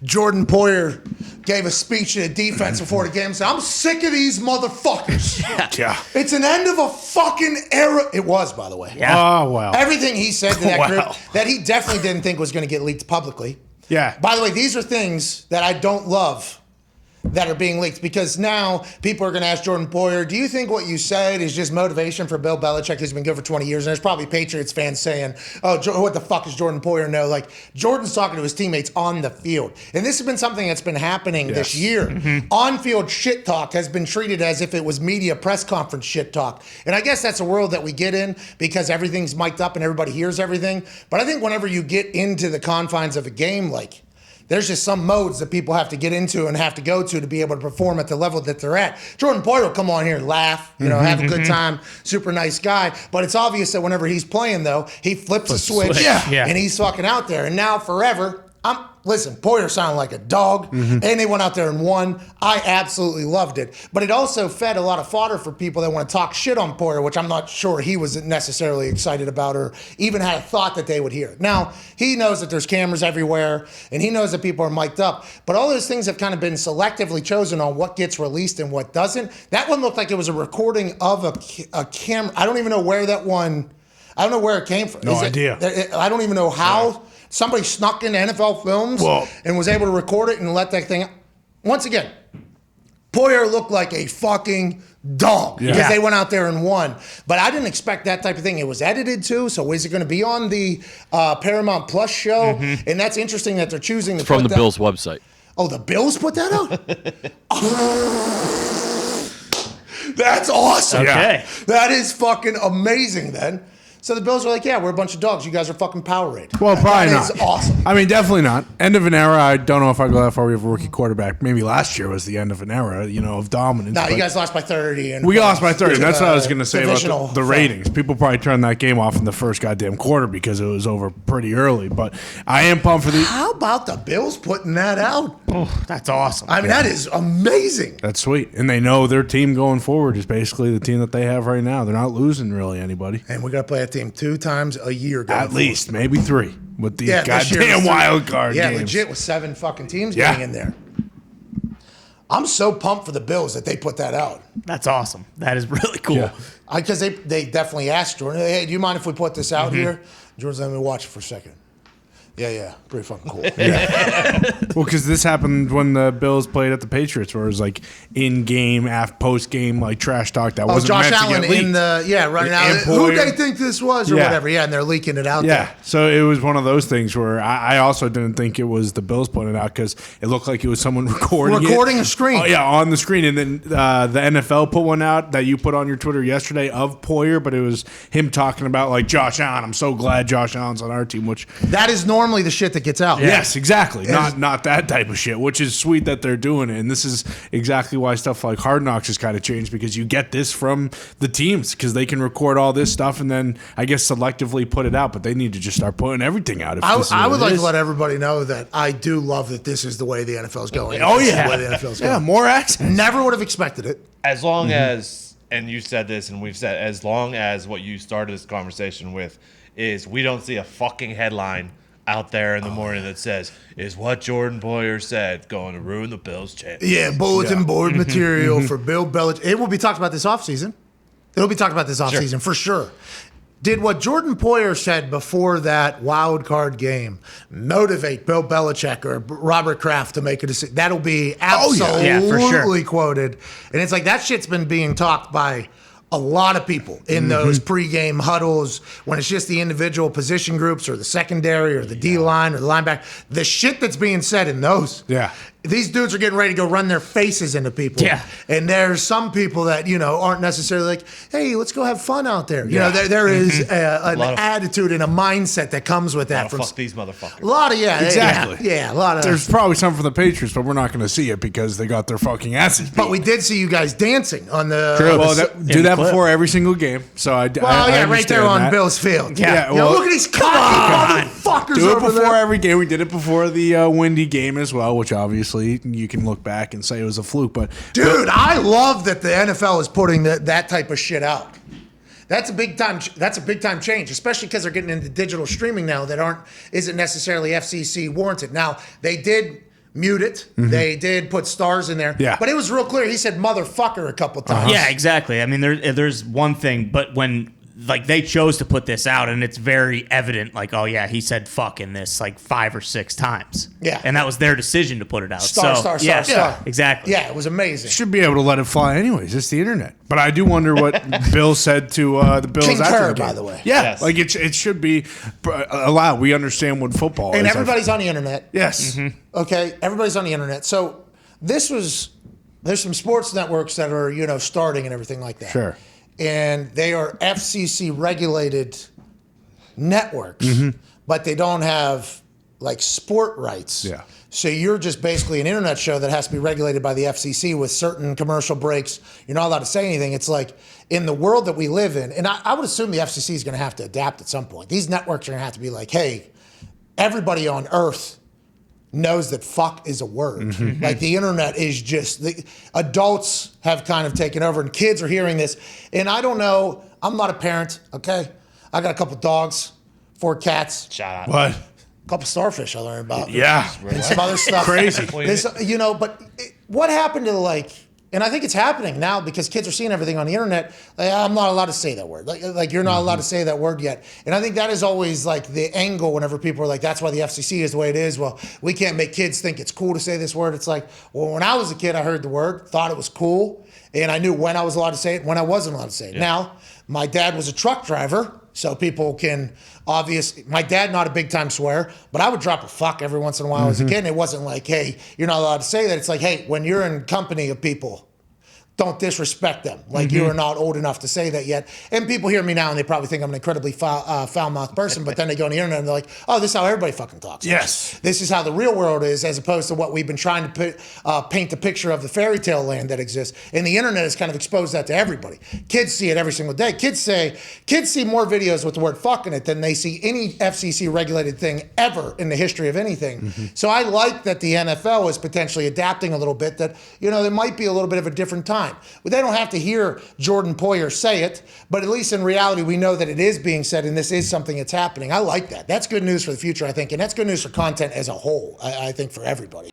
Jordan Poyer gave a speech to the defense before the game and said, I'm sick of these motherfuckers. Yeah. It's an end of a fucking era. It was, by the way. Yeah. Oh, wow. Everything he said to that group that he definitely didn't think was going to get leaked publicly. Yeah. By the way, these are things that I don't love that are being leaked, because now people are going to ask Jordan Poyer, do you think what you said is just motivation for Bill Belichick, who's been good for 20 years? And there's probably Patriots fans saying, oh, what the fuck does Jordan Poyer know? Like, Jordan's talking to his teammates on the field. And this has been something that's been happening this year. Mm-hmm. On-field shit talk has been treated as if it was media press conference shit talk. And I guess that's a world that we get in because everything's mic'd up and everybody hears everything. But I think whenever you get into the confines of a game, like, there's just some modes that people have to get into and have to go to be able to perform at the level that they're at. Jordan Poyer will come on here and laugh, have a good time, super nice guy. But it's obvious that whenever he's playing, though, he flips a switch and he's fucking out there. And now forever, listen, Poyer sounded like a dog, and they went out there and won. I absolutely loved it. But it also fed a lot of fodder for people that want to talk shit on Poyer, which I'm not sure he was necessarily excited about or even had a thought that they would hear. Now, he knows that there's cameras everywhere, and he knows that people are mic'd up. But all those things have kind of been selectively chosen on what gets released and what doesn't. That one looked like it was a recording of a camera. I don't even know where that one, I don't know where it came from. No idea. I don't even know how. Somebody snuck into NFL Films and was able to record it and let that thing. Once again, Poyer looked like a fucking dog because they went out there and won. But I didn't expect that type of thing. It was edited too, so is it going to be on the Paramount Plus show? And that's interesting that they're choosing to from the Bills website. Oh, the Bills put that out? That's awesome. Okay. That is fucking amazing then. So the Bills are like, yeah, we're a bunch of dogs. You guys are fucking Powerade. Well, probably not. That is awesome. I mean, definitely not. End of an era. I don't know if I go that far. We have a rookie quarterback. Maybe last year was the end of an era, of dominance. No, you guys lost by 30. And we lost by 30. That's what I was going to say about the so. ratings. People probably turned that game off in the first goddamn quarter because it was over pretty early. But I am pumped for the... How about the Bills putting that out? Oh, that's awesome. I mean, that is amazing. That's sweet. And they know their team going forward is basically the team that they have right now. They're not losing really anybody. And we got to play that team 2 times a year. At least, maybe 3 with these this year goddamn wild card games. Yeah, legit with 7 fucking teams getting in there. I'm so pumped for the Bills that they put that out. That's awesome. That is really cool. Because they definitely asked Jordan, hey, do you mind if we put this out here? Jordan's let me watch it for a second. Yeah. Pretty fucking cool. Well, because this happened when the Bills played at the Patriots, where it was like in-game, post-game, like trash talk that wasn't Josh meant Allen to get leaked. in the, running out. Who they think this was or whatever. Yeah, and they're leaking it out there. Yeah, so it was one of those things where I also didn't think it was the Bills putting it out because it looked like it was someone recording a screen. Oh, yeah, on the screen. And then the NFL put one out that you put on your Twitter yesterday of Poyer, but it was him talking about like Josh Allen. I'm so glad Josh Allen's on our team, which... That is normally the shit that gets out. Yes, exactly. Not that type of shit, which is sweet that they're doing it. And this is exactly why stuff like Hard Knocks has kind of changed, because you get this from the teams because they can record all this stuff and then I guess selectively put it out, but they need to just start putting everything out. I would like to let everybody know that I do love that this is the way the NFL is going. Oh, this yeah. is the way the NFL is going. Yeah, more access. Never would have expected it. As long as, and you said this and we've said, as long as what you started this conversation with is we don't see a fucking headline out there in the morning that says, is what Jordan Poyer said going to ruin the Bills' chance? Yeah, bulletin board material for Bill Belichick. It will be talked about this offseason. It'll be talked about this offseason for sure. Did what Jordan Poyer said before that wild card game motivate Bill Belichick or Robert Kraft to make a decision? That'll be absolutely quoted. And it's like that shit's been being talked by a lot of people in those pregame huddles when it's just the individual position groups or the secondary or the D-line or the linebacker. The shit that's being said in those. Yeah. These dudes are getting ready to go run their faces into people. Yeah. And there's some people that, aren't necessarily like, hey, let's go have fun out there. There is an attitude and a mindset that comes with that. Fuck these motherfuckers. A lot of, exactly. Yeah, a lot of. There's probably some for the Patriots, but we're not going to see it because they got their fucking asses beat. But we did see you guys dancing on the. True. Do that before every single game. So I right there on Bill's field. Yeah. Look at these cocky motherfuckers. Do it over before there. every game. We did it before the Windy game as well, which obviously you can look back and say it was a fluke. But dude, I love that the NFL is putting that type of shit out. That's a big time. That's a big time change, especially because they're getting into digital streaming now that isn't necessarily FCC warranted. Now they did mute it. They did put stars in there. Yeah. But it was real clear. He said motherfucker a couple times. Yeah, exactly. I mean, there's one thing, but when like they chose to put this out, and it's very evident, like, oh yeah, he said fuck in this like 5 or 6 times. Yeah. And that was their decision to put it out. Star. Exactly. Yeah, it was amazing. Should be able to let it fly anyways. It's the internet. But I do wonder what Bill said to the Bills King after Kerr, the game. by the way. Yeah, Yes. like it should be allowed. We understand what football is. And everybody's on the internet. Yes. Okay, everybody's on the internet. So there's some sports networks that are, starting and everything like that. Sure. And they are FCC regulated networks, but they don't have like sport rights. Yeah. So you're just basically an internet show that has to be regulated by the FCC with certain commercial breaks. You're not allowed to say anything. It's like in the world that we live in, and I would assume the FCC is going to have to adapt at some point. These networks are going to have to be like, hey, everybody on earth knows that fuck is a word. Like the internet is just, the adults have kind of taken over and kids are hearing this. And I don't know, I'm not a parent, okay? I got a couple dogs, 4 cats, Shout out. What? a couple starfish I learned about. Yeah. And some other stuff. Crazy. But what happened to and I think it's happening now because kids are seeing everything on the internet. Like, I'm not allowed to say that word. Like you're not allowed to say that word yet. And I think that is always like the angle whenever people are like, that's why the FCC is the way it is. Well, we can't make kids think it's cool to say this word. It's like, well, when I was a kid, I heard the word, thought it was cool. And I knew when I was allowed to say it, when I wasn't allowed to say it. Yeah. Now, my dad was a truck driver. So people can my dad, not a big time swear, but I would drop a fuck every once in a while as a kid. And it wasn't like, hey, you're not allowed to say that. It's like, hey, when you're in company of people, don't disrespect them. Like you are not old enough to say that yet. And people hear me now and they probably think I'm an incredibly foul-mouthed person, but then they go on the internet and they're like, oh, this is how everybody fucking talks. Yes. This is how the real world is as opposed to what we've been trying to paint the picture of the fairy tale land that exists. And the internet has kind of exposed that to everybody. Kids see it every single day. Kids see more videos with the word fuck in it than they see any FCC regulated thing ever in the history of anything. So I like that the NFL is potentially adapting a little bit, that, there might be a little bit of a different time. But they don't have to hear Jordan Poyer say it, but at least in reality, we know that it is being said and this is something that's happening. I like that. That's good news for the future, I think, and that's good news for content as a whole, I think, for everybody.